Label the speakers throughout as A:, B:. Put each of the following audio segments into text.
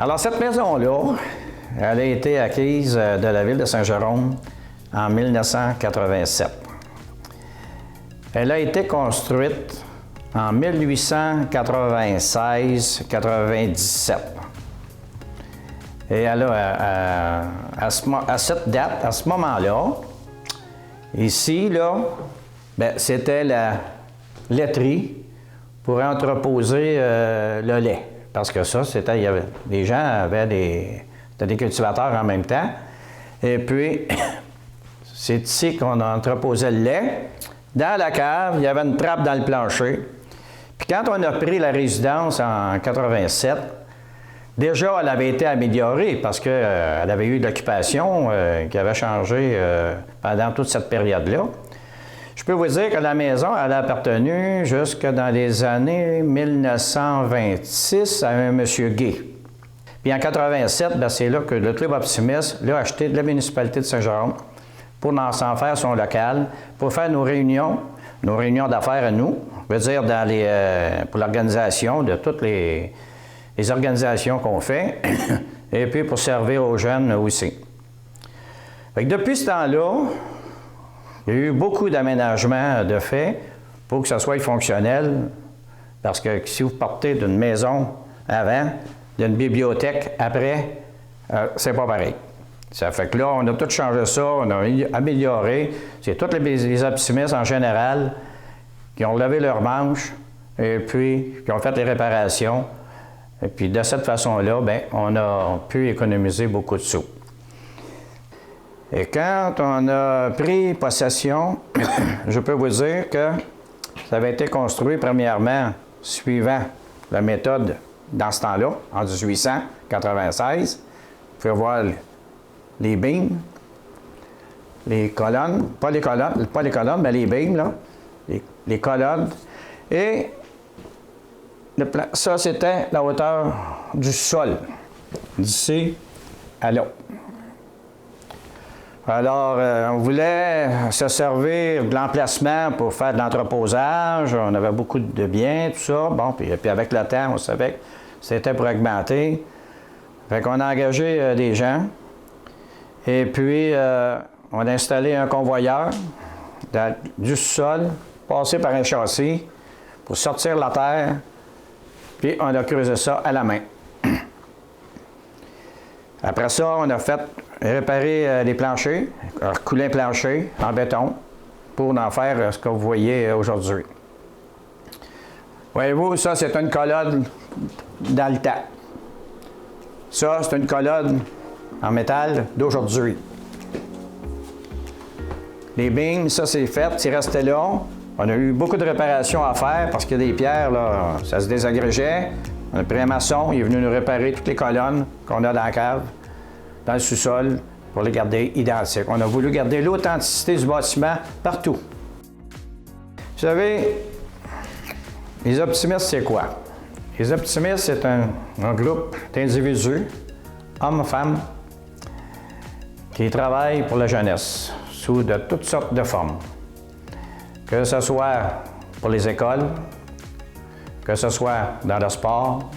A: Alors, cette maison-là, elle a été acquise de la ville de Saint-Jérôme en 1987. Elle a été construite en 1896-97. Et alors, à cette date, à ce moment-là, ici, là, c'était la laiterie pour entreposer le lait. Parce que ça, les gens avaient des cultivateurs en même temps. Et puis, c'est ici qu'on entreposait le lait. Dans la cave, il y avait une trappe dans le plancher. Puis quand on a pris la résidence en 87, déjà, elle avait été améliorée parce qu'elle avait eu de l'occupation qui avait changé pendant toute cette période-là. Je peux vous dire que la maison, elle a appartenu jusque dans les années 1926 à un monsieur Gay. Puis en 87, c'est là que le Club Optimiste l'a acheté de la municipalité de Saint-Jérôme pour s'en faire son local, pour faire nos réunions d'affaires à nous, je veux dire pour l'organisation de toutes les organisations qu'on fait, et puis pour servir aux jeunes aussi. Fait que depuis ce temps-là, il y a eu beaucoup d'aménagements de fait pour que ça soit fonctionnel, parce que si vous partez d'une maison avant, d'une bibliothèque après, c'est pas pareil. Ça fait que là, on a tout changé ça, on a amélioré. C'est tous les optimistes en général qui ont levé leurs manches et puis qui ont fait les réparations. Et puis de cette façon-là, on a pu économiser beaucoup de sous. Et quand on a pris possession, je peux vous dire que ça avait été construit premièrement suivant la méthode dans ce temps-là, en 1896. Vous pouvez voir les beams, les colonnes, pas les colonnes, mais les beams, là, les colonnes. Et ça, c'était la hauteur du sol, d'ici à là. Alors, on voulait se servir de l'emplacement pour faire de l'entreposage. On avait beaucoup de biens, tout ça. Bon, puis avec le temps, on savait que c'était pour augmenter. Fait qu'on a engagé des gens. Et puis, on a installé un convoyeur du sol, passé par un châssis pour sortir la terre. Puis, on a creusé ça à la main. Après ça, on a fait réparer les planchers, couler un plancher en béton pour en faire ce que vous voyez aujourd'hui. Voyez-vous, ça, c'est une colonne dans le temps. Ça, c'est une colonne en métal d'aujourd'hui. Les beams, ça, c'est fait, c'est resté là. On a eu beaucoup de réparations à faire parce que des pierres, là, ça se désagrégeait. On a pris un maçon, il est venu nous réparer toutes les colonnes qu'on a dans la cave, dans le sous-sol, pour les garder identiques. On a voulu garder l'authenticité du bâtiment partout. Vous savez, les optimistes, c'est quoi? Les optimistes, c'est un groupe d'individus, hommes, femmes, qui travaillent pour la jeunesse, sous de toutes sortes de formes. Que ce soit pour les écoles, que ce soit dans le sport,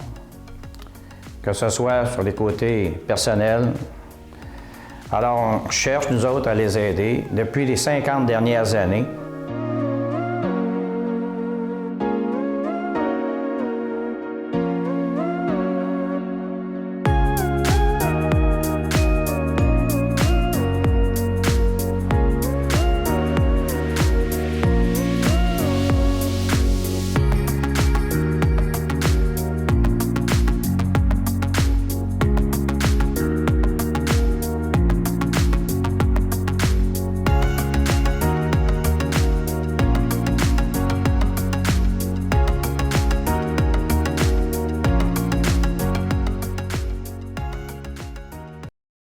A: que ce soit sur les côtés personnels. Alors, on cherche, nous autres, à les aider depuis les 50 dernières années.